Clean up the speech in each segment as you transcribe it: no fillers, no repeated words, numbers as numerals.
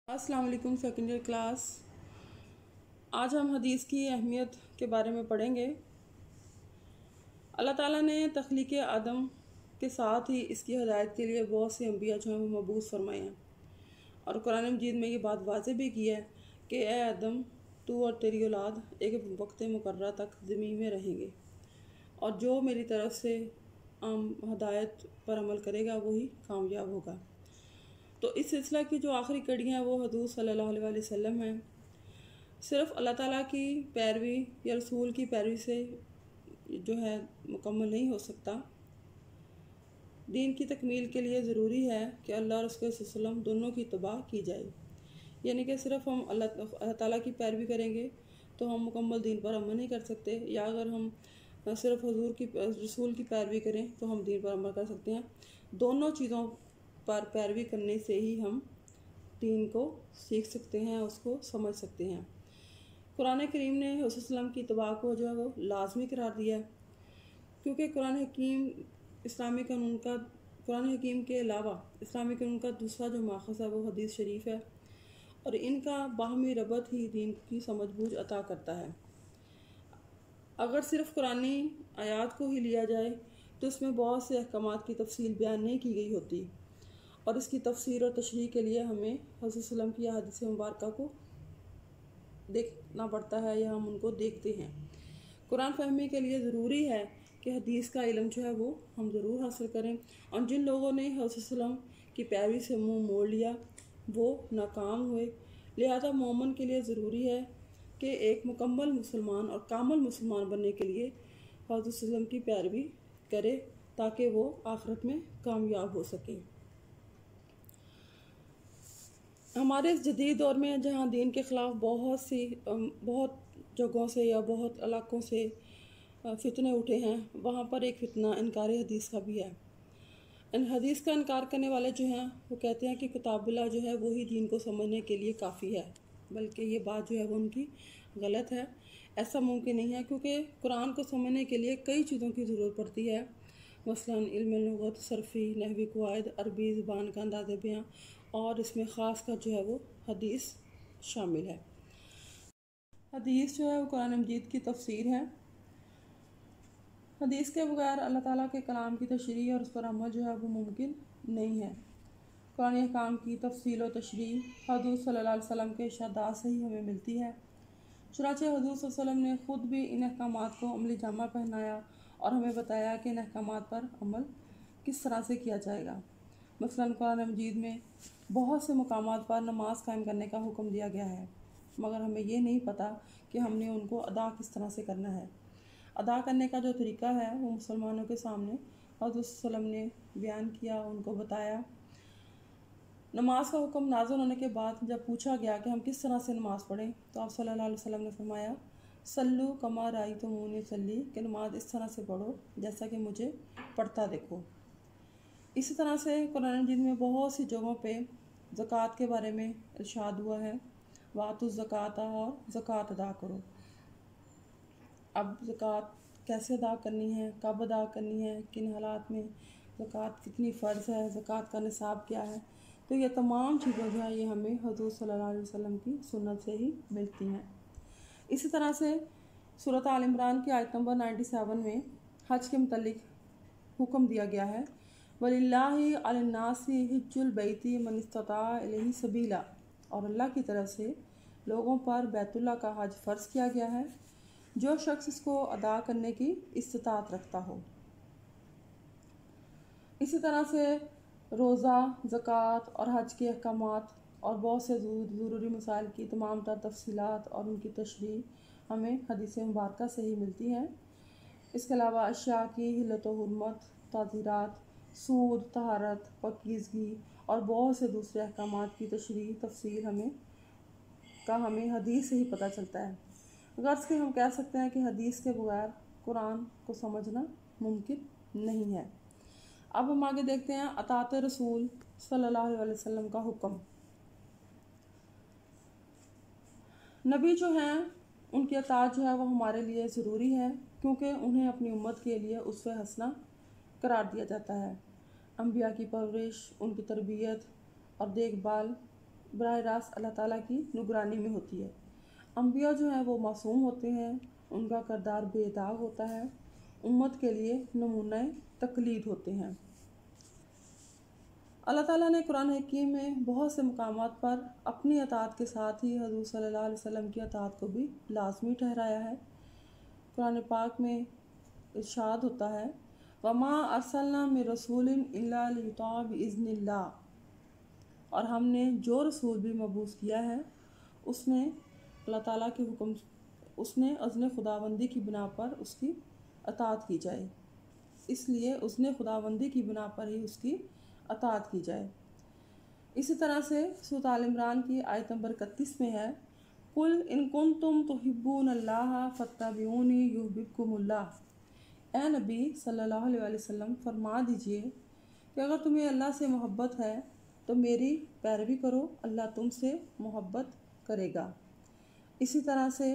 السلام علیکم second year class. آج ہم حدیث کی اہمیت کے بارے میں پڑھیں گے۔ اللہ تعالیٰ نے تخلیق آدم کے ساتھ ہی اس کی ہدایت کے لیے بہت سے انبیاء جو ہیں وہ مبعوث فرمائے ہیں، اور قرآن مجید میں یہ بات واضح بھی کی ہے کہ اے آدم، تو اور تیری اولاد ایک وقت مقررہ تک زمین میں رہیں گے، اور جو میری طرف سے ہدایت پر عمل کرے گا وہی کامیاب ہوگا۔ تو اس سلسلہ کی جو آخری کڑی ہیں وہ حضور صلی اللہ علیہ وسلم ہیں۔ صرف اللہ تعالیٰ کی پیروی یا رسول کی پیروی سے جو ہے مکمل نہیں ہو سکتا۔ دین کی تکمیل کے لیے ضروری ہے کہ اللہ اور اس کے وسلم دونوں کی اتباع کی جائے، یعنی کہ صرف ہم اللہ تعالیٰ کی پیروی کریں گے تو ہم مکمل دین پر عمل نہیں کر سکتے، یا اگر ہم صرف رسول کی پیروی کریں تو ہم دین پر عمل کر سکتے ہیں۔ دونوں چیزوں پر پیروی کرنے سے ہی ہم دین کو سیکھ سکتے ہیں، اس کو سمجھ سکتے ہیں۔ قرآن کریم نے حضور صلی اللہ علیہ وسلم کی اتباع کو جو ہے وہ لازمی قرار دیا ہے، کیونکہ قرآن حکیم کے علاوہ اسلامی قانون کا دوسرا جو ماخذ ہے وہ حدیث شریف ہے، اور ان کا باہمی ربط ہی دین کی سمجھ بوجھ عطا کرتا ہے۔ اگر صرف قرآنی آیات کو ہی لیا جائے تو اس میں بہت سے احکامات کی تفصیل بیان نہیں کی گئی ہوتی، اور اس کی تفسیر اور تشریح کے لیے ہمیں حضور صلی اللہ علیہ وسلم کی احادیث مبارکہ کو دیکھنا پڑتا ہے، یا ہم ان کو دیکھتے ہیں۔ قرآن فہمی کے لیے ضروری ہے کہ حدیث کا علم جو ہے وہ ہم ضرور حاصل کریں، اور جن لوگوں نے حضور صلی اللہ علیہ وسلم کی پیروی سے منہ موڑ لیا وہ ناکام ہوئے۔ لہذا مومن کے لیے ضروری ہے کہ ایک مکمل مسلمان اور کامل مسلمان بننے کے لیے حضور صلی اللہ علیہ وسلم کی پیروی کرے تاکہ وہ آخرت میں کامیاب ہو سکے۔ ہمارے اس جدید دور میں جہاں دین کے خلاف بہت جگہوں سے یا بہت علاقوں سے فتنے اٹھے ہیں، وہاں پر ایک فتنہ انکار حدیث کا بھی ہے۔ حدیث کا انکار کرنے والے جو ہیں وہ کہتے ہیں کہ کتاب اللہ جو ہے وہی دین کو سمجھنے کے لیے کافی ہے، بلکہ یہ بات جو ہے وہ ان کی غلط ہے۔ ایسا ممکن نہیں ہے، کیونکہ قرآن کو سمجھنے کے لیے کئی چیزوں کی ضرورت پڑتی ہے، مثلا علم لغت، صرفی، نحوی قواعد، عربی زبان کا انداز بیاں، اور اس میں خاص کر جو ہے وہ حدیث شامل ہے۔ حدیث جو ہے وہ قرآن مجید کی تفسیر ہے۔ حدیث کے بغیر اللہ تعالیٰ کے کلام کی تشریح اور اس پر عمل جو ہے وہ ممکن نہیں ہے۔ قرآن احکام کی تفصیل و تشریح حضور صلی اللہ علیہ وسلم کے ارشادات سے ہی ہمیں ملتی ہے۔ چنانچہ حضور صلی اللہ علیہ وسلم نے خود بھی ان احکامات کو عملی جامہ پہنایا اور ہمیں بتایا کہ ان احکامات پر عمل کس طرح سے کیا جائے گا۔ مثلا قرآن مجید میں بہت سے مقامات پر نماز قائم کرنے کا حکم دیا گیا ہے، مگر ہمیں یہ نہیں پتہ کہ ہم نے ان کو ادا کس طرح سے کرنا ہے۔ ادا کرنے کا جو طریقہ ہے وہ مسلمانوں کے سامنے حضور صلی اللہ علیہ وسلم نے بیان کیا، ان کو بتایا۔ نماز کا حکم نازل ہونے کے بعد جب پوچھا گیا کہ ہم کس طرح سے نماز پڑھیں تو آپ صلی اللہ علیہ وسلم نے فرمایا، صلو کما رأیتمونی اصلی، کہ نماز اس طرح سے پڑھو جیسا کہ مجھے پڑھتا دیکھو۔ اسی طرح سے قرآن مجید میں بہت سی جگہوں پہ زکوٰۃ کے بارے میں ارشاد ہوا ہے، وَآتُوا الزَّکَاةَ، اور زکوٰۃ ادا کرو۔ اب زکوٰۃ کیسے ادا کرنی ہے، کب ادا کرنی ہے، کن حالات میں زکوٰۃ کتنی فرض ہے، زکوٰۃ کا نصاب کیا ہے، تو یہ تمام چیزیں جو ہیں یہ ہمیں حضور صلی اللہ علیہ وسلم کی سنت سے ہی ملتی ہیں۔ اسی طرح سے سورۃ آل عمران کی آیت نمبر 97 میں حج کے متعلق حکم دیا گیا ہے، وَلِلَّهِ عَلَى النَّاسِ حِجُّ الْبَيْتِ مَنِ اسْتَطَاعَ إِلَيْهِ سَبِيلًا، اور اللہ کی طرف سے لوگوں پر بیت اللہ کا حج فرض کیا گیا ہے جو شخص اس کو ادا کرنے کی استطاعت رکھتا ہو۔ اسی طرح سے روزہ، زکوٰۃ اور حج کے احکامات اور بہت سے ضروری مسائل کی تمام تر تفصیلات اور ان کی تشریح ہمیں حدیث مبارکہ سے ہی ملتی ہے۔ اس کے علاوہ اشیاء کی حلت و حرمت، تعزیرات، سود، طہارت، پاکیزگی اور بہت سے دوسرے احکامات کی تشریح تفصیل ہمیں حدیث سے ہی پتہ چلتا ہے۔ غرض کہ ہم کہہ سکتے ہیں کہ حدیث کے بغیر قرآن کو سمجھنا ممکن نہیں ہے۔ اب ہم آگے دیکھتے ہیں اطاعت رسول صلی اللہ علیہ وسلم کا حکم۔ نبی جو ہیں ان کی اطاعت جو ہے وہ ہمارے لیے ضروری ہے، کیونکہ انہیں اپنی امت کے لیے اسوہ حسنہ قرار دیا جاتا ہے۔ انبیاء کی پرورش، ان کی تربیت اور دیکھ بھال براہ راست اللہ تعالیٰ کی نگرانی میں ہوتی ہے۔ انبیاء جو ہیں وہ معصوم ہوتے ہیں، ان کا کردار بے داغ ہوتا ہے، امت کے لیے نمونہ تقلید ہوتے ہیں۔ اللہ تعالیٰ نے قرآن حکیم میں بہت سے مقامات پر اپنی اطاعت کے ساتھ ہی حضور صلی اللہ علیہ وسلم کی اطاعت کو بھی لازمی ٹھہرایا ہے۔ قرآن پاک میں ارشاد ہوتا ہے وَمَا أَرْسَلْنَا مِن رَسُولٍ إِلَّا لِيُطَاعَ بِإِذْنِ اللَّهِ، اور ہم نے جو رسول بھی مبعوث کیا ہے اس نے اللہ تعالیٰ کے حکم، اس نے اذن خداوندی کی بنا پر اس کی اطاعت کی جائے، اس لیے اذن خداوندی کی بنا پر ہی اس کی اطاعت کی جائے۔ اسی طرح سے سورۃ آل عمران کی آیت نمبر 31 میں ہے قُلْ إِن كُنتُمْ تُحِبُّونَ اللَّهَ فَاتَّبِعُونِي يُحْبِبْكُمُ اللَّهُ، اے نبی صلی اللہ علیہ وسلم فرما دیجئے کہ اگر تمہیں اللہ سے محبت ہے تو میری پیروی کرو، اللہ تم سے محبت کرے گا۔ اسی طرح سے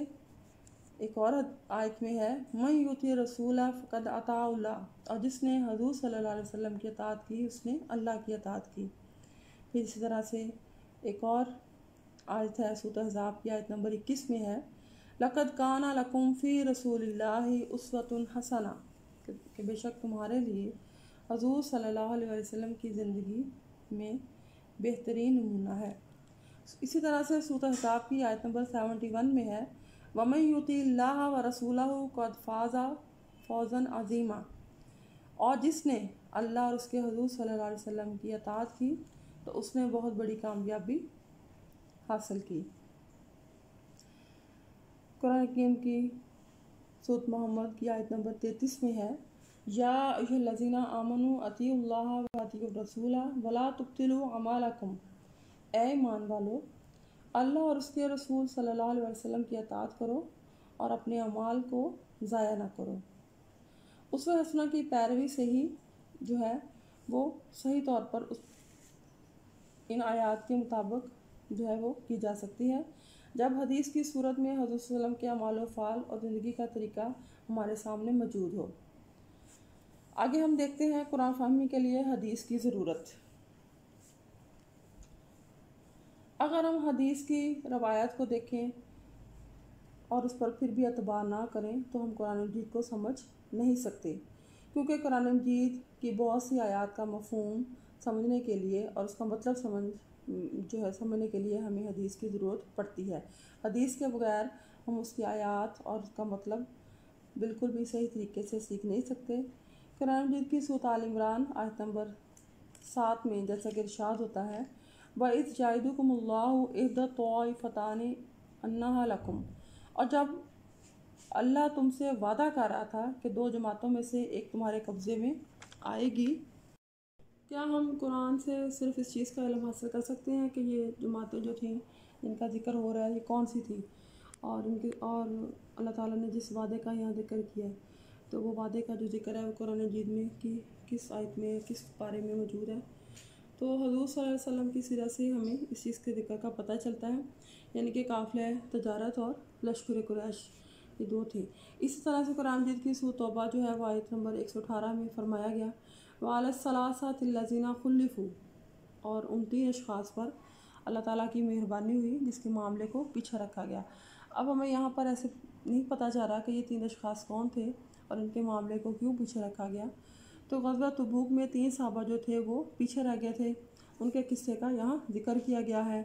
ایک اور آیت میں ہے مَن یُطِعِ الرَّسُولَ فَقَدْ أَطَاعَ اللَّهَ، اور جس نے حضور صلی اللہ علیہ وسلم کی اطاعت کی اس نے اللہ کی اطاعت کی۔ پھر اسی طرح سے ایک اور آیت ہے سورۃ احزاب کی آیت نمبر 21 میں ہے لَقَدْ كَانَ لَكُمْ فِي رَسُولِ اللَّهِ أُسْوَةٌ حَسَنَةٌ، کہ بے شک تمہارے لیے حضور صلی اللہ علیہ وسلم کی زندگی میں بہترین نمونہ ہے۔ اسی طرح سے سورۃ احزاب کی آیت نمبر 71 میں ہے وَمَن يُطِعِ اللَّهَ وَرَسُولَهُ قَدْ فَازَ فَوْزًا عَظِيمًا، اور جس نے اللہ اور اس کے حضور صلی اللہ علیہ وسلم کی اطاعت کی تو اس نے بہت بڑی کامیابی حاصل کی۔ قرآن حکیم کی سورۃ محمد کی آیت نمبر 33 میں ہے یا ایھا الذین آمنوا اطیعوا اللہ واطیعوا الرسول ولا تبطلوا اعمالکم، اے ایمان والو اللہ اور اس کے رسول صلی اللہ علیہ وسلم کی اطاعت کرو اور اپنے اعمال کو ضائع نہ کرو۔ اسوہ حسنہ کی پیروی سے ہی جو ہے وہ صحیح طور پر ان آیات کے مطابق جو ہے وہ کی جا سکتی ہے، جب حدیث کی صورت میں حضور صلی اللہ علیہ وسلم کے اعمال و افعال اور زندگی کا طریقہ ہمارے سامنے موجود ہو۔ آگے ہم دیکھتے ہیں قرآن فہمی کے لیے حدیث کی ضرورت۔ اگر ہم حدیث کی روایات کو دیکھیں اور اس پر پھر بھی اعتبار نہ کریں تو ہم قرآن مجید کو سمجھ نہیں سکتے، کیونکہ قرآن مجید کی بہت سی آیات کا مفہوم سمجھنے کے لیے اور اس کا مطلب سمجھنے کے لیے ہمیں حدیث کی ضرورت پڑتی ہے۔ حدیث کے بغیر ہم اس کی آیات اور اس کا مطلب بالکل بھی صحیح طریقے سے سیکھ نہیں سکتے۔ قرآن مجید کی سورۃ آل عمران آیت نمبر 7 میں جیسا کہ ارشاد ہوتا ہے وَإِذْ جَعِدُكُمُ اللَّهُ إِحْدَى الطَّائِفَتَيْنِ أَنَّهَا لَكُمْ، اور جب اللہ تم سے وعدہ کر رہا تھا کہ دو جماعتوں میں سے ایک تمہارے قبضے میں آئے گی، کیا ہم قرآن سے صرف اس چیز کا علم حاصل کر سکتے ہیں کہ یہ جماعتیں جو تھیں جن کا ذکر ہو رہا ہے یہ کون سی تھی، اور اللہ تعالیٰ نے جس وعدے کا یہاں ذکر کیا ہے تو وہ وعدے کا جو ذکر ہے وہ قرآن مجید میں کس آیت میں کس پارے میں موجود ہے؟ تو حضور صلی اللہ علیہ وسلم کی سیرت سے ہمیں اس چیز کے ذکر کا پتہ چلتا ہے، یعنی کہ قافلہ تجارت اور لشکر قریش یہ دو تھے۔ اسی طرح سے قرآن مجید کی سورۃ توبہ جو ہے وہ آیت نمبر 118 میں فرمایا گیا وَعَلَى الثَّلَاثَةِ الَّذِينَ خُلِّفُوا، اور ان 3 اشخاص پر اللہ تعالیٰ کی مہربانی ہوئی جس کے معاملے کو پیچھے رکھا گیا۔ اب ہمیں یہاں پر ایسے نہیں پتہ چل رہا کہ یہ 3 اشخاص کون تھے اور ان کے معاملے کو کیوں پیچھے رکھا گیا۔ تو غزوہ تبوک میں 3 صحابہ جو تھے وہ پیچھے رہ گئے تھے، ان کے قصے کا یہاں ذکر کیا گیا ہے،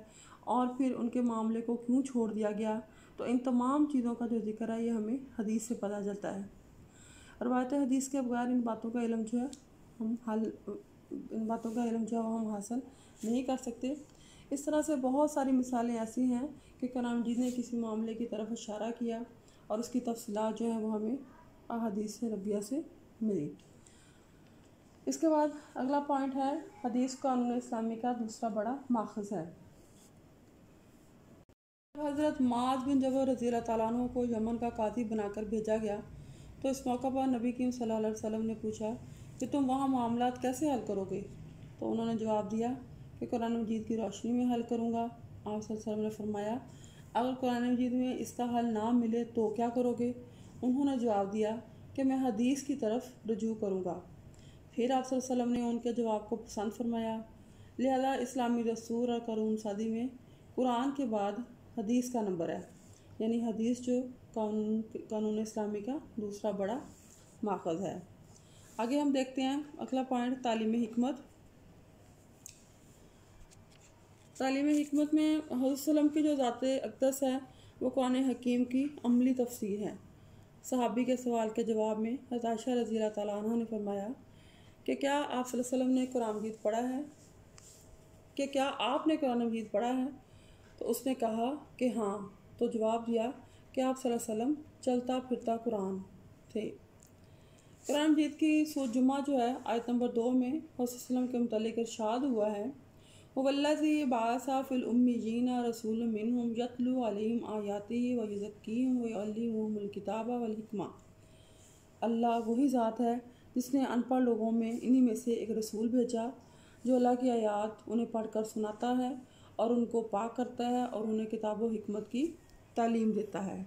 اور پھر ان کے معاملے کو کیوں چھوڑ دیا گیا۔ تو ان تمام چیزوں کا جو ذکر ہے یہ ہمیں حدیث سے پتہ چلتا ہے۔ روایت حدیث کے بغیر ان باتوں کا علم جو ہے ہم حاصل نہیں کر سکتے۔ اس طرح سے بہت ساری مثالیں ایسی ہیں کہ قرآن مجید نے کسی معاملے کی طرف اشارہ کیا اور اس کی تفصیلات جو ہیں وہ ہمیں احادیث نبویہ سے ملی۔ اس کے بعد اگلا پوائنٹ ہے حدیث قانون اسلامی کا دوسرا بڑا ماخذ ہے۔ حضرت معاذ بن جبل رضی اللہ تعالیٰ عنہ کو یمن کا قاضی بنا کر بھیجا گیا تو اس موقع پر نبی کریم صلی اللہ علیہ وسلم نے پوچھا کہ تم وہاں معاملات کیسے حل کرو گے؟ تو انہوں نے جواب دیا کہ قرآن مجید کی روشنی میں حل کروں گا۔ آپ صلی اللہ علیہ وسلم نے فرمایا اگر قرآن مجید میں اس کا حل نہ ملے تو کیا کرو گے؟ انہوں نے جواب دیا کہ میں حدیث کی طرف رجوع کروں گا۔ پھر آپ صلی اللہ علیہ وسلم نے ان کے جواب کو پسند فرمایا، لہذا اسلامی دستور اور قانون سازی میں قرآن کے بعد حدیث کا نمبر ہے، یعنی حدیث جو قانون اسلامی کا دوسرا بڑا ماخذ ہے۔ آگے ہم دیکھتے ہیں اگلا پوائنٹ، تعلیم حکمت۔ تعلیم حکمت میں حضرت صلی اللہ علیہ وسلم کی جو ذات اقدس ہے وہ قرآن حکیم کی عملی تفسیر ہے۔ صحابی کے سوال کے جواب میں حضرت عائشہ رضی اللہ تعالیٰ عنہ نے فرمایا کہ کیا آپ صلی اللہ علیہ وسلم نے قرآن مجید پڑھا ہے، کہ کیا آپ نے قرآن مجید پڑھا ہے؟ تو اس نے کہا کہ ہاں، تو جواب دیا کہ آپ صلی اللہ علیہ وسلم چلتا پھرتا قرآن تھے۔ قرآن مجید کی سورۃ جمعہ جو ہے آیت نمبر 2 میں حضرت صلی اللہ علیہ وسلم کے متعلق ارشاد ہوا ہے، وَالَّذِي بَعَثَ فِي الْأُمِّيِّينَ رَسُولًا مِّنْهُمْ يَتْلُو عَلَيْهِمْ آيَاتِهِ وَيُزَكِّيهِمْ وَيُعَلِّمُهُمُ الْكِتَابَ وَالْحِكْمَةَ۔ اللہ وہی ذات ہے جس نے ان پڑھ لوگوں میں انہی میں سے ایک رسول بھیجا جو اللہ کی آیات انہیں پڑھ کر سناتا ہے اور ان کو پاک کرتا ہے اور انہیں کتاب و حکمت کی تعلیم دیتا ہے۔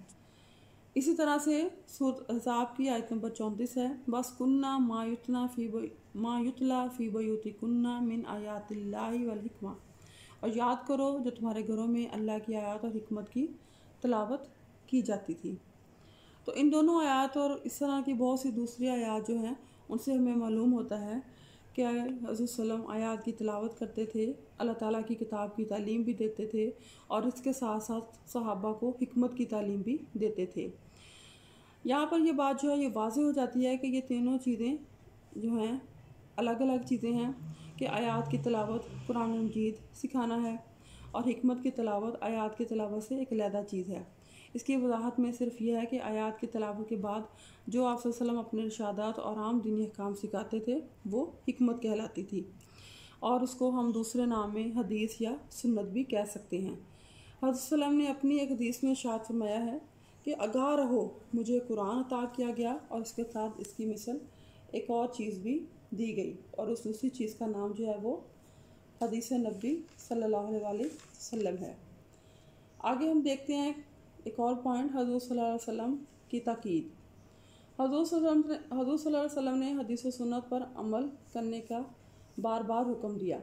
اسی طرح سے سورۃ احزاب کی آیت نمبر 34 ہے، وَاسْكُنَّا مَا يُتْلَى فِي بُيُوتِكُنَّ مِنْ آیَاتِ اللَّهِ وَالْحِکْمَةِ، اور یاد کرو جو تمہارے گھروں میں اللہ کی آیات اور حکمت کی تلاوت کی جاتی تھی۔ تو ان دونوں آیات اور اس طرح کی بہت سی دوسری آیات جو ہیں ان سے ہمیں معلوم ہوتا ہے کہ حضرت صلی اللہ علیہ وسلم آیات کی تلاوت کرتے تھے، اللہ تعالیٰ کی کتاب کی تعلیم بھی دیتے تھے اور اس کے ساتھ ساتھ صحابہ کو حکمت کی تعلیم بھی دیتے تھے۔ یہاں پر یہ بات جو ہے یہ واضح ہو جاتی ہے کہ یہ تینوں چیزیں جو ہیں الگ الگ چیزیں ہیں، کہ آیات کی تلاوت قرآن مجید سکھانا ہے اور حکمت کی تلاوت آیات کی تلاوت سے ایک علیحدہ چیز ہے۔ اس کی وضاحت میں صرف یہ ہے کہ آیات کی تلاوت کے بعد جو آپ صلی اللہ علیہ وسلم اپنے ارشادات اور عام دینی احکام سکھاتے تھے وہ حکمت کہلاتی تھی، اور اس کو ہم دوسرے نام میں حدیث یا سنت بھی کہہ سکتے ہیں۔ حضرت صلی اللہ علیہ وسلم نے اپنی ایک حدیث میں ارشاد فرمایا ہے کہ آگاہ رہو، مجھے قرآن عطا کیا گیا اور اس کے ساتھ اس کی مثل ایک اور چیز بھی دی گئی، اور اس دوسری چیز کا نام جو ہے وہ حدیث نبوی صلی اللہ علیہ وسلم ہے۔ آگے ہم دیکھتے ہیں ایک اور پوائنٹ، حضور صلی اللہ علیہ وسلم کی تاکید۔ حضور صلی اللہ علیہ وسلم نے حدیث و سنت پر عمل کرنے کا بار بار حکم دیا۔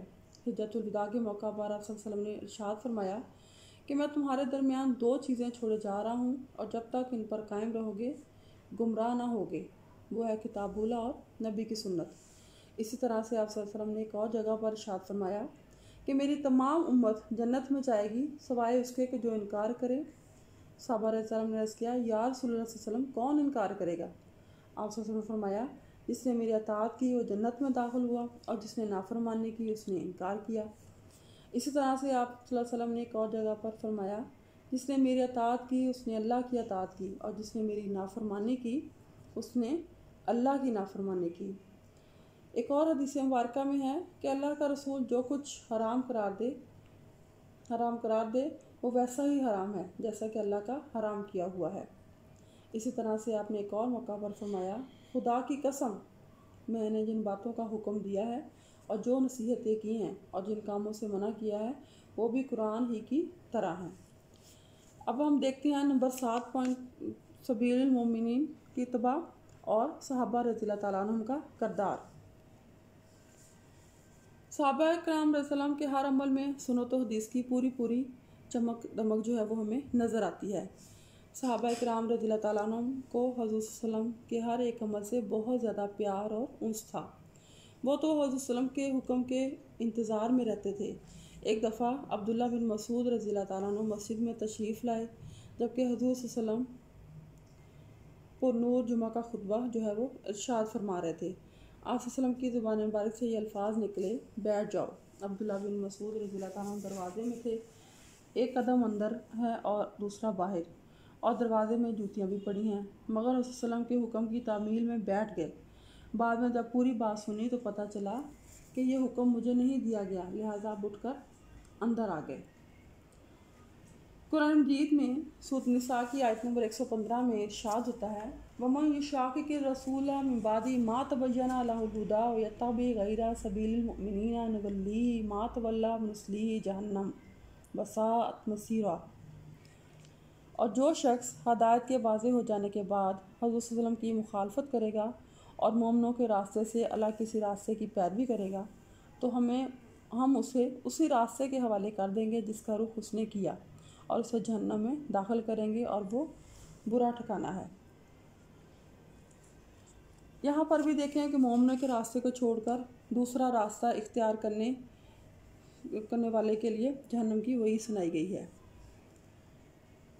حجۃ الوداع کے موقع پر آپ صلی اللہ علیہ وسلم نے ارشاد فرمایا کہ میں تمہارے درمیان 2 چیزیں چھوڑے جا رہا ہوں، اور جب تک ان پر قائم رہو گے گمراہ نہ ہوگے، وہ ہے کتاب اللہ اور نبی کی سنت۔ اسی طرح سے آپ صلی اللہ علیہ وسلم نے ایک اور جگہ پر ارشاد فرمایا کہ میری تمام امت جنت میں جائے گی سوائے اس کے کہ جو انکار کرے۔ صحابہ رضی اللہ عنہم نے عرض کیا، یا رسول اللہ صلی اللہ علیہ وسلم کون انکار کرے گا؟ آپ صلی اللہ علیہ وسلم نے فرمایا، جس نے میری اطاعت کی وہ جنت میں داخل ہوا، اور جس نے نافرمانی کی اس نے انکار کیا۔ اسی طرح سے آپ صلی اللہ علیہ وسلم نے ایک اور جگہ پر فرمایا، جس نے میری اطاعت کی اس نے اللہ کی اطاعت کی، اور جس نے میری نافرمانی کی اس نے اللہ کی نافرمانی کی۔ ایک اور حدیث مبارکہ میں ہے کہ اللہ کا رسول جو کچھ حرام قرار دے وہ ویسا ہی حرام ہے جیسا کہ اللہ کا حرام کیا ہوا ہے۔ اسی طرح سے آپ نے ایک اور موقع پر فرمایا، خدا کی قسم میں نے جن باتوں کا حکم دیا ہے اور جو نصیحتیں کی ہیں اور جن کاموں سے منع کیا ہے وہ بھی قرآن ہی کی طرح ہیں۔ اب ہم دیکھتے ہیں نمبر 7 پوائنٹ، سبیل المومنین کی اتباع اور صحابہ رضی اللہ تعالیٰ عنہم کا کردار۔ صحابہ کرام رضی اللہ عنہم کے ہر عمل میں سنت و حدیث کی پوری چمک دمک جو ہے وہ ہمیں نظر آتی ہے۔ صحابہ کرام رضی اللہ تعالیٰ عنہم کو حضور صلی اللہ علیہ وسلم کے ہر ایک عمل سے بہت زیادہ پیار اور انس تھا۔ وہ تو حضور صلی اللہ علیہ وسلم کے حکم کے انتظار میں رہتے تھے۔ ایک دفعہ عبداللہ بن مسعود رضی اللہ تعالیٰ عنہ مسجد میں تشریف لائے، جبکہ حضور صلی اللہ علیہ وسلم پر نور جمعہ کا خطبہ جو ہے وہ ارشاد فرما رہے تھے۔ آپ صلی اللہ علیہ وسلم کی زبان مبارک سے یہ الفاظ نکلے، بیٹھ جاؤ۔ عبداللہ بن مسعود رضی اللہ تعالیٰ عنہ دروازے میں تھے، ایک قدم اندر ہے اور دوسرا باہر، اور دروازے میں جوتیاں بھی پڑی ہیں، مگر حضور صلی اللہ علیہ وسلم کے حکم کی تعمیل میں بیٹھ گئے۔ بعد میں جب پوری بات سنی تو پتہ چلا کہ یہ حکم مجھے نہیں دیا گیا، لہٰذا آپ اٹھ کر اندر آ گئے۔ قرآن مجید میں سورۃ النساء کی آیت نمبر 115 میں ارشاد ہوتا ہے، وَمَن يُشَاقِقِ الرَّسُولَ مِن بَعْدِ مَا تَبَيَّنَ لَهُ الْهُدَىٰ وَيَتَّبِعْ غَيْرَ سَبِيلِ الْمُؤْمِنِينَ نُوَلِّهِ مَا تَوَلَّىٰ وَنُصْلِهِ جَهَنَّمَ وَسَاءَتْ مَصِيرًا۔ اور جو شخص ہدایت کے واضح ہو جانے کے بعد حضور صلی اللہ علیہ وسلم کی مخالفت کرے گا اور مومنوں کے راستے سے اللہ کسی راستے کی پیروی کرے گا تو ہمیں ہم اسے اسی راستے کے حوالے کر دیں گے جس کا رخ اس نے کیا، اور اسے جہنم میں داخل کریں گے، اور وہ برا ٹھکانہ ہے۔ یہاں پر بھی دیکھیں کہ مومنوں کے راستے کو چھوڑ کر دوسرا راستہ اختیار کرنے والے کے لیے جہنم کی وہی سنائی گئی ہے۔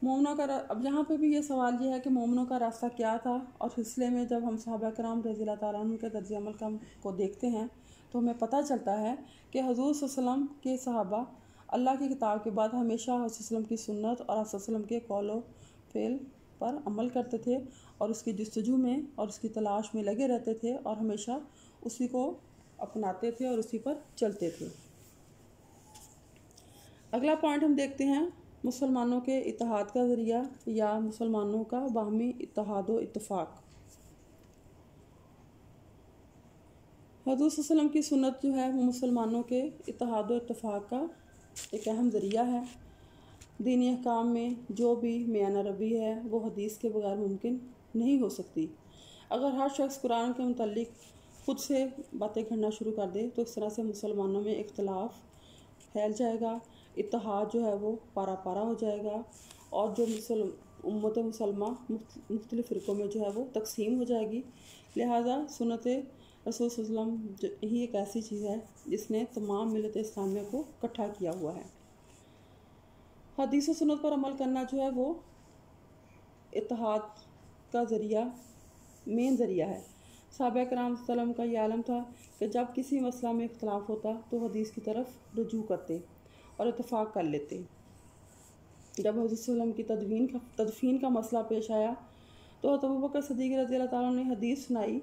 مومنوں کا اب یہاں پہ بھی یہ سوال یہ ہے کہ مومنوں کا راستہ کیا تھا، اور سلسلے میں جب ہم صحابہ کرام رضی اللہ تعالیٰ عنہ کے طرز عمل کو دیکھتے ہیں تو ہمیں پتہ چلتا ہے کہ حضور صلی اللہ علیہ وسلم کے صحابہ اللہ کی کتاب کے بعد ہمیشہ حضور صلی اللہ علیہ وسلم کی سنت اور حضور صلی اللہ علیہ وسلم کے قول و فعل پر عمل کرتے تھے، اور اس کی جستجو میں اور اس کی تلاش میں لگے رہتے تھے، اور ہمیشہ اسی کو اپناتے تھے اور اسی پر چلتے تھے۔ اگلا پوائنٹ ہم دیکھتے ہیں مسلمانوں کے اتحاد کا ذریعہ یا مسلمانوں کا باہمی اتحاد و اتفاق۔ حضور صلی اللہ علیہ وسلم کی سنت جو ہے وہ مسلمانوں کے اتحاد و اتفاق کا ایک اہم ذریعہ ہے۔ دینی احکام میں جو بھی میانہ روی ہے وہ حدیث کے بغیر ممکن نہیں ہو سکتی۔ اگر ہر شخص قرآن کے متعلق خود سے باتیں کرنا شروع کر دے تو اس طرح سے مسلمانوں میں اختلاف پھیل جائے گا، اتحاد جو ہے وہ پارا پارا ہو جائے گا، اور جو امت مسلمہ مختلف فرقوں میں جو ہے وہ تقسیم ہو جائے گی۔ لہٰذا سنت رسول صلی اللہ علیہ وسلم ہی ایک ایسی چیز ہے جس نے تمام ملت اسلامیہ کو اکٹھا کیا ہوا ہے۔ حدیث و سنت پر عمل کرنا جو ہے وہ اتحاد کا ذریعہ، مین ذریعہ ہے۔ صحابہ کرام صلی اللہ علیہ وسلم کا یہ عالم تھا کہ جب کسی مسئلہ میں اختلاف ہوتا تو حدیث کی طرف رجوع کرتے اور اتفاق کر لیتے۔ جب حضرت صلی اللہ علیہ وسلم کی تدفین کا مسئلہ پیش آیا تو حضرت ابوبکر صدیق رضی اللہ تعالیٰ عنہ نے حدیث سنائی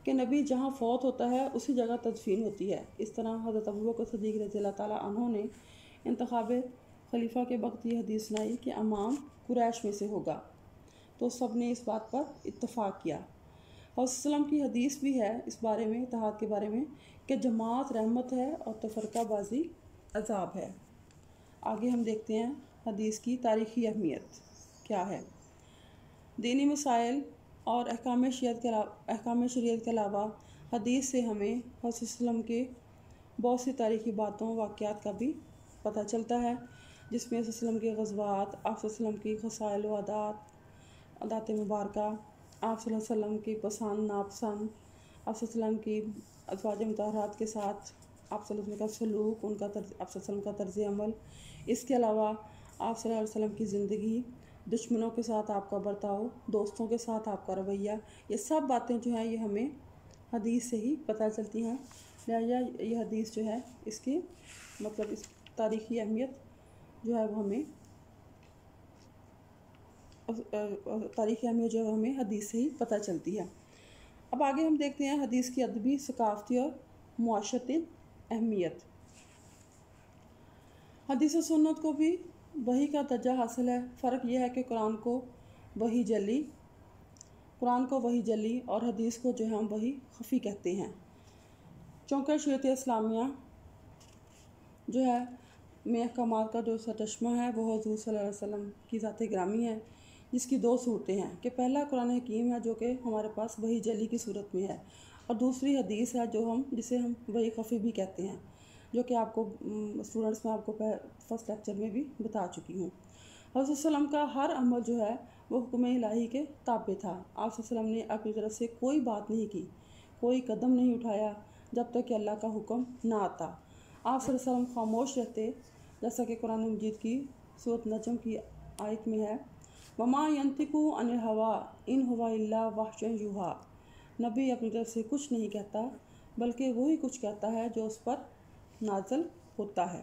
کہ نبی جہاں فوت ہوتا ہے اسی جگہ تدفین ہوتی ہے۔ اس طرح حضرت ابوبکر صدیق رضی اللہ تعالیٰ عنہ نے انتخاب خلیفہ کے وقت یہ حدیث سنائی کہ امام قریش میں سے ہوگا، تو سب نے اس بات پر اتفاق کیا۔ حضرت صلی اللہ علیہ وسلم کی حدیث بھی ہے اس بارے میں، اتحاد کے بارے میں، کہ جماعت رحمت ہے اور تفرقہ بازی عذاب ہے۔ آگے ہم دیکھتے ہیں حدیث کی تاریخی اہمیت کیا ہے۔ دینی مسائل اور احکام شریعت کے علاوہ حدیث سے ہمیں حضرت صلی اللہ علیہ وسلم کے بہت سی تاریخی باتوں واقعات کا بھی پتہ چلتا ہے، جس میں حضرت صلی اللہ علیہ وسلم کے غزوات، آپ صلی اللہ علیہ وسلم کی خصائل و عادات مبارکہ، آپ صلی اللہ علیہ وسلم کی پسند ناپسند، آپ صلی اللہ علیہ وسلم کی ازواج مطہرات کے ساتھ آپ صلی اللہ علیہ وسلم کا سلوک، آپ صلی اللہ علیہ وسلم کا طرز عمل، اس کے علاوہ آپ صلی اللہ علیہ وسلم کی زندگی، دشمنوں کے ساتھ آپ کا برتاؤ، دوستوں کے ساتھ آپ کا رویہ، یہ سب باتیں جو ہیں یہ ہمیں حدیث سے ہی پتہ چلتی ہیں۔ لہٰذا یہ حدیث جو ہے اس کی مطلب اس تاریخی اہمیت جو ہے وہ ہمیں حدیث سے ہی پتہ چلتی ہے۔ اب آگے ہم دیکھتے ہیں حدیث کی ادبی، ثقافتی اور معاشرتی اہمیت۔ حدیث و سنت کو بھی وحی کا درجہ حاصل ہے۔ فرق یہ ہے کہ قرآن کو وحی جلی اور حدیث کو جو ہے ہم وحی خفی کہتے ہیں۔ چونکہ شریعت اسلامیہ جو ہے میں احکامات کا جو سرچشمہ ہے وہ حضور صلی اللہ علیہ وسلم کی ذات گرامی ہے، جس کی دو صورتیں ہیں کہ پہلا قرآن حکیم ہے جو کہ ہمارے پاس وحی جلی کی صورت میں ہے، اور دوسری حدیث ہے جسے ہم وحی خفی بھی کہتے ہیں، جو کہ آپ کو اسٹوڈنٹس میں آپ کو فرسٹ لیکچر میں بھی بتا چکی ہوں۔ حضرت صلی اللہ علیہ وسلم کا ہر عمل جو ہے وہ حکم الہی کے تابع تھا۔ آپ صلی اللہ علیہ وسلم نے اپنی طرف سے کوئی بات نہیں کی، کوئی قدم نہیں اٹھایا جب تک کہ اللہ کا حکم نہ آتا۔ آپ صلی اللہ علیہ وسلم خاموش رہتے، جیسا کہ قرآن مجید کی سورۃ نجم کی آیت میں ہے، وَمَا يَنطِقُ عَنِ الْهَوَىٰ إِنْ هُوَ إِلَّا وَحْيٌ يُوحَىٰ۔ نبی اپنی طرف سے کچھ نہیں کہتا بلکہ وہی کچھ کہتا ہے جو اس پر نازل ہوتا ہے۔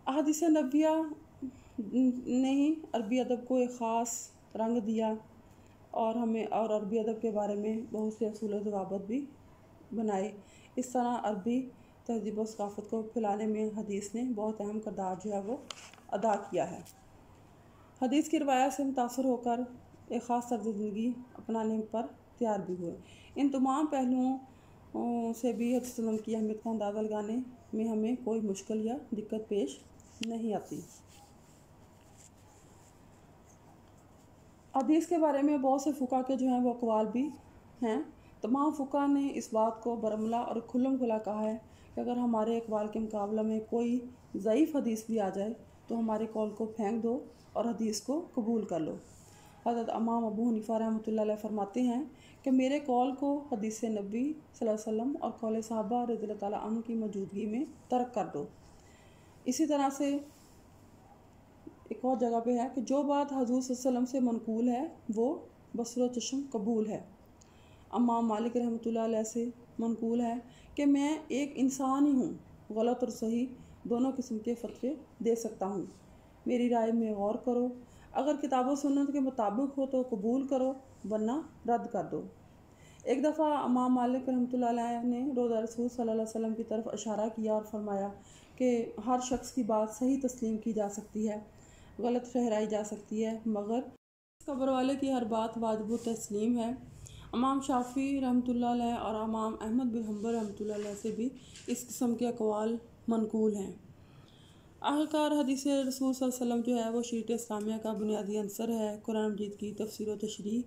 احادیث نبویہ نے ہی عربی ادب کو ایک خاص رنگ دیا، اور عربی ادب کے بارے میں بہت سے اصول و ضوابط بھی بنائے۔ اس طرح عربی تہذیب و ثقافت کو پھیلانے میں حدیث نے بہت اہم کردار جو ہے وہ ادا کیا ہے۔ حدیث کی روایت سے متاثر ہو کر ایک خاص طرز زندگی اپنانے پر تیار بھی ہوئے۔ ان تمام پہلوؤں سے بھی حضرت صلی اللہ علیہ وسلم کی اہمیت کا اندازہ لگانے میں ہمیں کوئی مشکل یا دقت پیش نہیں آتی۔ حدیث کے بارے میں بہت سے فقہا کے جو ہیں وہ اقوال بھی ہیں۔ تمام فقہا نے اس بات کو برملا اور کھلم کھلا کہا ہے کہ اگر ہمارے اقوال کے مقابلہ میں کوئی ضعیف حدیث بھی آ جائے تو ہمارے قول کو پھینک دو اور حدیث کو قبول کر لو۔ حضرت امام ابو حنیفہ رحمۃ اللہ علیہ فرماتے ہیں کہ میرے قول کو حدیث نبی صلی اللہ علیہ وسلم اور قول صحابہ رضی اللہ تعالیٰ عنہ کی موجودگی میں ترک کر دو۔ اسی طرح سے ایک اور جگہ پہ ہے کہ جو بات حضور صلی اللہ علیہ وسلم سے منقول ہے وہ بصر و چشم قبول ہے۔ امام مالک رحمۃ اللہ علیہ سے منقول ہے کہ میں ایک انسان ہی ہوں، غلط اور صحیح دونوں قسم کے فتوے دے سکتا ہوں، میری رائے میں غور کرو، اگر کتاب و سنت کے مطابق ہو تو قبول کرو ورنہ رد کر دو۔ ایک دفعہ امام مالک رحمۃ اللہ علیہ نے روضہ رسول صلی اللہ علیہ وسلم کی طرف اشارہ کیا اور فرمایا کہ ہر شخص کی بات صحیح تسلیم کی جا سکتی ہے، غلط ٹھہرائی جا سکتی ہے، مگر قبر والے کی ہر بات واجب و تسلیم ہے۔ امام شافعی رحمۃ اللہ علیہ اور امام احمد بن حنبل رحمۃ اللہ علیہ سے بھی اس قسم کے اقوال منقول ہیں۔ آخرکار حدیث رسول صلی اللہ علیہ وسلم جو ہے وہ شریعت اسلامیہ کا بنیادی عنصر ہے۔ قرآن مجید کی تفسیر و تشریح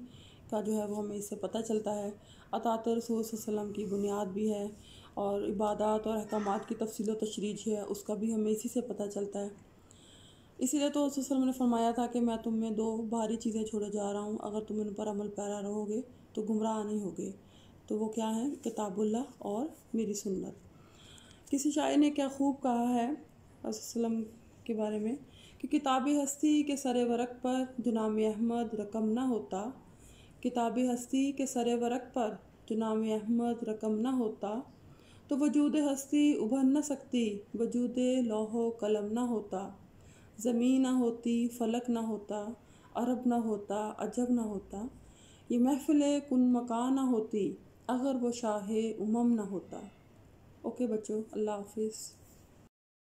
کا جو ہے وہ ہمیں اس سے پتہ چلتا ہے، اطاعت رسول صلی اللہ علیہ وسلم کی بنیاد بھی ہے، اور عبادات اور احکامات کی تفصیل و تشریح جو ہے اس کا بھی ہمیں اسی سے پتہ چلتا ہے۔ اسی لیے تو رسول صلی اللہ علیہ وسلم نے فرمایا تھا کہ میں تم میں دو بھاری چیزیں چھوڑے جا رہا ہوں، اگر تم ان پر عمل پیرا رہو گے تو گمراہ نہیں ہوگے۔ تو وہ کیا ہیں؟ کتاب اللہ اور میری سنت۔ کسی شاعر نے کیا خوب کہا ہے رسول صلی اللہ علیہ وسلم کے بارے میں کہ کتاب ہستی کے سر ورق پر جو نام احمد رقم نہ ہوتا، کتاب ہستی کے سر ورق پر جو نام احمد رقم نہ ہوتا، تو وجود ہستی ابھر نہ سکتی وجود لوح و قلم نہ ہوتا، زمین نہ ہوتی فلک نہ ہوتا، عرب نہ ہوتا عجب نہ ہوتا، یہ محفل کن مکان نہ ہوتی اگر وہ شاہ نہ ہوتا۔ اوکے بچوں، اللہ حافظ۔